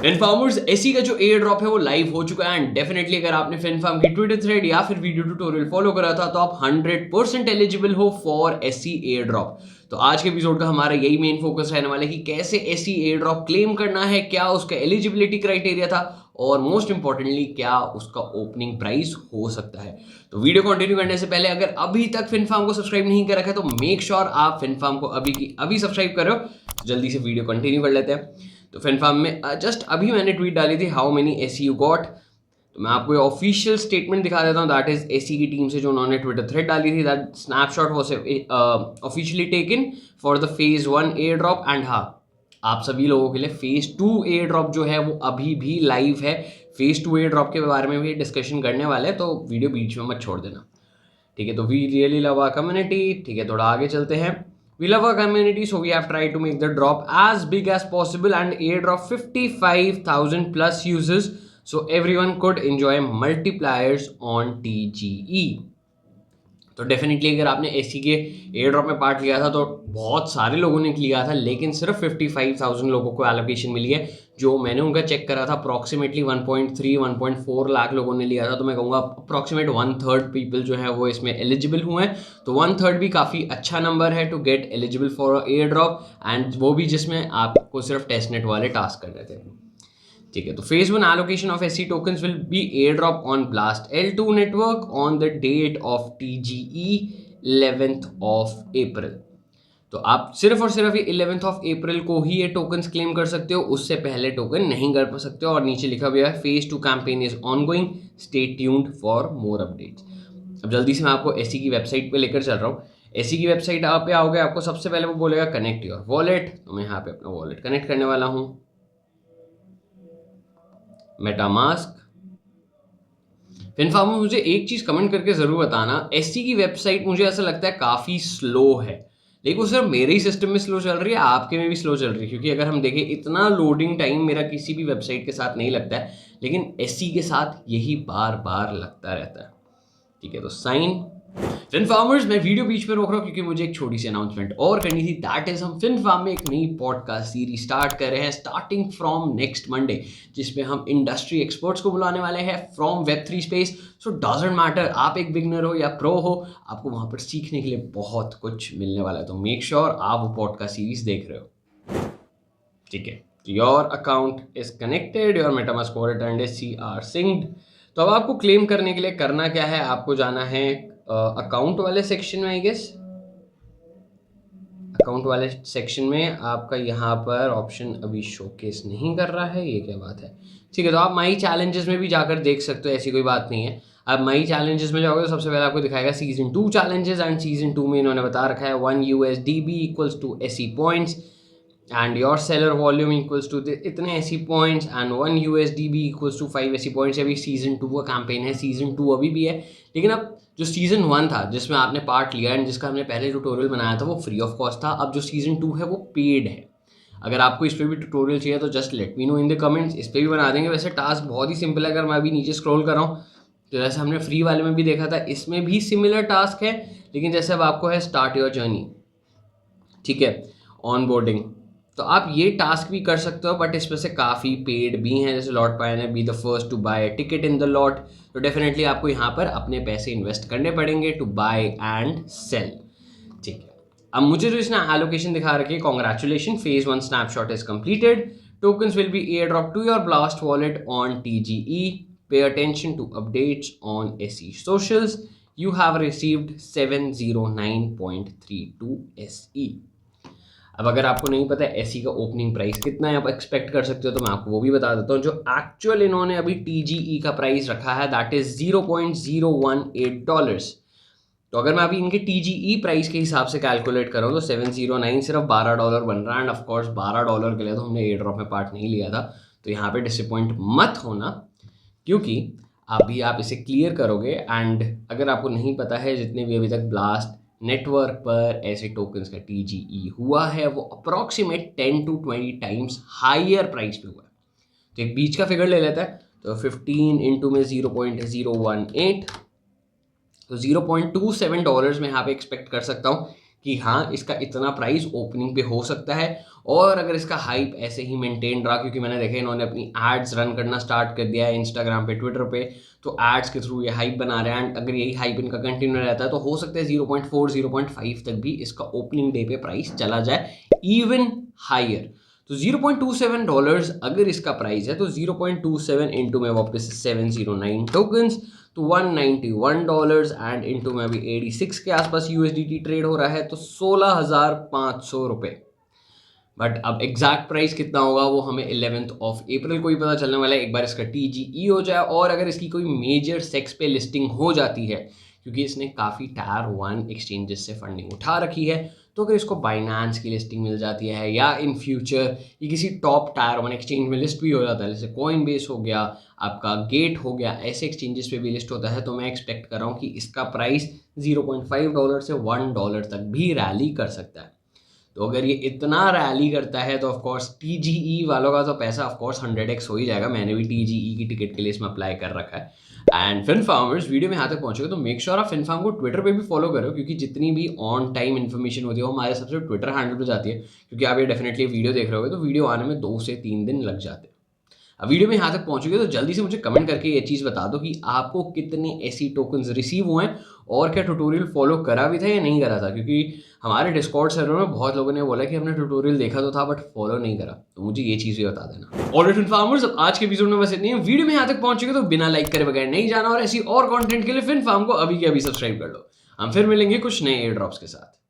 फिनफार्मर्स AC का जो air drop है वो लाइव हो चुका है एंड डेफिनेटली अगर आपने फिनफार्म की ट्विटर थ्रेड या फिर वीडियो ट्यूटोरियल फॉलो करा था तो आप 100% एलिजिबल हो फॉर एसी एयर ड्रॉप। तो आज के एपिसोड का हमारा यही मेन फोकस रहने वाला है कि कैसे एसी एयर ड्रॉप क्लेम करना है, क्या उसका एलिजिबिलिटी क्राइटेरिया था और मोस्ट इंपॉर्टेंटली क्या उसका ओपनिंग प्राइस हो सकता है। तो वीडियो कंटिन्यू करने से पहले अगर अभी तक फिनफार्म को सब्सक्राइब नहीं कर रखा है तो मेक श्योर आप फिनफार्म को अभी की अभी सब्सक्राइब करो। तो जल्दी से वीडियो कंटिन्यू कर लेते हैं। तो फिनफार्म में जस्ट अभी मैंने ट्वीट डाली थी how many AC you got. तो मैं आपको ये ऑफिशियल स्टेटमेंट दिखा देता हूँ, दैट इज एसी की टीम से जो उन्होंने ट्विटर थ्रेड डाली थी। That snapshot was officially taken for the phase 1 air drop and हाँ, आप सभी लोगों के लिए फेज 2 एयर ड्रॉप जो है वो अभी भी लाइव है। फेज 2 एयर ड्रॉप के बारे में भी डिस्कशन करने वाले हैं, तो वीडियो बीच में मत छोड़ देना, ठीक है। तो we really love our community, ठीक है। थोड़ा आगे चलते हैं। We love our community, so we have tried to make the drop as big as possible and airdrop 55,000 plus users so everyone could enjoy multipliers on TGE. तो definitely अगर आपने AC के एयर ड्रॉप में part लिया था तो बहुत सारे लोगों ने लिया था, लेकिन सिर्फ 55,000 लोगों को एलोकेशन मिली है। जो मैंने उनका चेक करा था अप्रॉक्सीमेटली 1.3-1.4 लाख लोगों ने लिया था। तो मैं कहूँगा अप्रॉक्सीमेट 1/3 पीपल जो है वो इसमें एलिजिबल हुए हैं। तो 1/3 भी काफ़ी अच्छा नंबर है to get eligible for airdrop, and वो भी जिसमें आपको सिर्फ टेस्टनेट वाले टास्क करने थे, ठीक है। तो phase 1 allocation of SC tokens will be airdrop on Blast L2 network on the date of TGE 11th of April। तो आप सिर्फ और सिर्फ ये 11th of April को ही ये टोकन्स क्लेम कर सकते हो, उससे पहले टोकन नहीं कर सकते हो। और नीचे लिखा हुआ है phase 2 campaign is ongoing, stay tuned for more updates. अब जल्दी से मैं आपको एसी की वेबसाइट पे लेकर चल रहा हूँ। एसी की वेबसाइट आप पे आओगे, आपको सबसे पहले वो बोलेगा कनेक्ट योर वॉलेट। तो मैं यहाँ पे अपना वॉलेट कनेक्ट करने वाला हूँ, मेटामास्क। फिनफार्म में मुझे एक चीज़ कमेंट करके ज़रूर बताना, एससी की वेबसाइट मुझे ऐसा लगता है काफ़ी स्लो है, लेकिन वो सिर्फ मेरे ही सिस्टम में स्लो चल रही है, आपके में भी स्लो चल रही है। क्योंकि अगर हम देखें इतना लोडिंग टाइम मेरा किसी भी वेबसाइट के साथ नहीं लगता है, लेकिन एससी के साथ यही बार बार लगता रहता है, ठीक है। तो साइन फिनफार्मर्स, मैं वीडियो बीच में रोक रहा हूँ क्योंकि मुझे एक छोटी सी अनाउंसमेंट और करनी थी। दैट इज हम फिनफार्म में एक नई पॉडकास्ट सीरीज स्टार्ट कर रहे हैं स्टार्टिंग फ्रॉम नेक्स्ट मंडे, जिसमें हम इंडस्ट्री एक्सपर्ट्स को बुलाने वाले हैं from Web3 space. So doesn't matter आप एक बिगनर हो या प्रो हो, आपको वहाँ पर सीखने के लिए बहुत कुछ मिलने वाला है। तो मेक श्योर आप वो पॉडकास्ट सीरीज देख रहे हो, ठीक है। Your account is connected, your MetaMask wallet and SC are synced. तो अब आपको क्लेम करने के लिए करना क्या है, आपको जाना है अकाउंट वाले सेक्शन में। आई गेस अकाउंट वाले सेक्शन में आपका यहाँ पर ऑप्शन अभी शोकेस नहीं कर रहा है, ये क्या बात है, ठीक है। तो आप माई चैलेंजेस में भी जाकर देख सकते हो, ऐसी कोई बात नहीं है। आप माई चैलेंजेस में जाओगे तो सबसे पहले आपको दिखाएगा सीजन 2 चैलेंजेस, एंड सीजन 2 में इन्होंने बता रखा है 1 USDB equals to AC points and your seller volume equals to इतने AC points and 1 USDB equals to 5 ऐसी पॉइंट्स। अभी सीजन 2 का कैंपेन है, सीजन 2 अभी भी है, लेकिन अब जो सीजन 1 था जिसमें आपने पार्ट लिया एंड जिसका हमने पहले ट्यूटोरियल बनाया था वो फ्री ऑफ कॉस्ट था। अब जो सीजन 2 है वो पेड है। अगर आपको इस पर भी ट्यूटोरियल चाहिए तो just let me know in the comments, इस पर भी बना देंगे। वैसे टास्क बहुत ही सिंपल है, अगर मैं अभी नीचे स्क्रॉल कर रहा हूँ तो जैसे हमने फ्री वाले में भी देखा था, इसमें भी सिमिलर टास्क है, लेकिन जैसे अब आपको है स्टार्ट योर जर्नी, ठीक है, ऑन बोर्डिंग। तो आप ये टास्क भी कर सकते हो, बट इसमें से काफ़ी पेड भी हैं, जैसे लॉट पाए है, be the first to buy ticket in the lot. तो डेफिनेटली आपको यहाँ पर अपने पैसे इन्वेस्ट करने पड़ेंगे टू बाय एंड सेल, ठीक है। अब मुझे जो इसने एलोकेशन दिखा रखी है, congratulation, phase 1 snapshot is completed, tokens will be airdrop to your blast wallet on TGE, pay attention to updates on SE socials, you have received 709.32 SE। अब अगर आपको नहीं पता है एसी का ओपनिंग प्राइस कितना है आप एक्सपेक्ट कर सकते हो, तो मैं आपको वो भी बता देता हूँ। जो एक्चुअल इन्होंने अभी TGE का प्राइस रखा है दैट इज $0.018। तो अगर मैं अभी इनके TGE प्राइस के हिसाब से कैलकुलेट कर रहा हूँ तो 709 सिर्फ $12 बन रहा है। एंड ऑफकोर्स $12 के लिए तो हमने एयर ड्रॉप में पार्ट नहीं लिया था, तो यहाँ पे डिसअपॉइंट मत होना, क्योंकि अभी आप इसे क्लियर करोगे। एंड अगर आपको नहीं पता है, जितने भी अभी तक ब्लास्ट नेटवर्क पर ऐसे टोकन्स का TGE हुआ है वो approximate 10 to 20 times higher price पे हुआ है। तो एक बीच का फिगर ले लेता है, तो 15 इंटू में 0.018, तो $0.27 में यहाँ पे एक्सपेक्ट कर सकता हूँ कि हाँ इसका इतना प्राइस ओपनिंग पे हो सकता है। और अगर इसका हाइप ऐसे ही मेंटेन रहा, क्योंकि मैंने देखा इन्होंने अपनी एड्स रन करना स्टार्ट कर दिया है इंस्टाग्राम पे, ट्विटर पे, तो एड्स के थ्रू ये हाइप बना रहे हैं, एंड अगर यही हाइप इनका कंटिन्यू रहता है तो हो सकता है 0.4 0.5 तक भी इसका ओपनिंग डे पे प्राइस चला जाए, इवन हायर। तो $0.27 अगर इसका प्राइस है तो 0.27 इंटू में वापस 709 टोकन्स, तो $191 एंड इंटू में अभी 86 के आसपास यूएसडीटी ट्रेड हो रहा है, तो 16,500 रुपये। बट अब एग्जैक्ट प्राइस कितना होगा वो हमें 11th ऑफ अप्रैल को ही पता चलने वाला है, एक बार इसका TGE हो जाए और अगर इसकी कोई मेजर सेक्स पे लिस्टिंग हो जाती है, क्योंकि इसने काफ़ी टायर 1 एक्सचेंजेस से फंडिंग उठा रखी है, तो अगर इसको बाइनांस की लिस्टिंग मिल जाती है या इन फ्यूचर ये किसी टॉप टायर 1 एक्सचेंज में लिस्ट भी हो जाता है, जैसे कॉइनबेस हो गया, आपका गेट हो गया, ऐसे एक्सचेंजेस पे भी लिस्ट होता है, तो मैं एक्सपेक्ट कर रहा हूँ कि इसका प्राइस $0.5 से $1 तक भी रैली कर सकता है। तो अगर ये इतना रैली करता है तो ऑफकोर्स TGE वालों का तो पैसा ऑफकोर्स 100x हो ही जाएगा। मैंने भी TGE की टिकट के लिए इसमें अप्लाई कर रखा है। एंड FinFarmers वीडियो में यहाँ तक पहुंचोगे तो मेक श्योर आप FinFarm को ट्विटर पे भी फॉलो करो, क्योंकि जितनी भी ऑन टाइम इन्फॉर्मेशन होती है वो हमारे सबसे ट्विटर हैंडल पे जाती है, क्योंकि आप ये डेफिनेटली वीडियो देख रहे होगे तो वीडियो आने में 2 से 3 दिन लग जाते हैं। अब वीडियो में यहाँ तक पहुंचोगे तो जल्दी से मुझे कमेंट करके ये चीज़ बता दो कि आपको कितने ऐसी टोकन्स रिसीव हुए हैं और क्या ट्यूटोरियल फॉलो करा भी था या नहीं करा था, क्योंकि हमारे डिस्कॉर्ड सर्वर में बहुत लोगों ने बोला कि हमने ट्यूटोरियल देखा तो था बट फॉलो नहीं करा, तो मुझे ये चीज़ भी बता देना। ऑलराइट FinFarmers, अब आज के एपिसोड में बस इतनी है। वीडियो में यहाँ तक पहुंचोगे तो बिना लाइक करे बगैर नहीं जाना और ऐसी और कंटेंट के लिए FinFarm को अभी के अभी सब्सक्राइब कर लो। हम फिर मिलेंगे कुछ नए एयर ड्रॉप्स के साथ।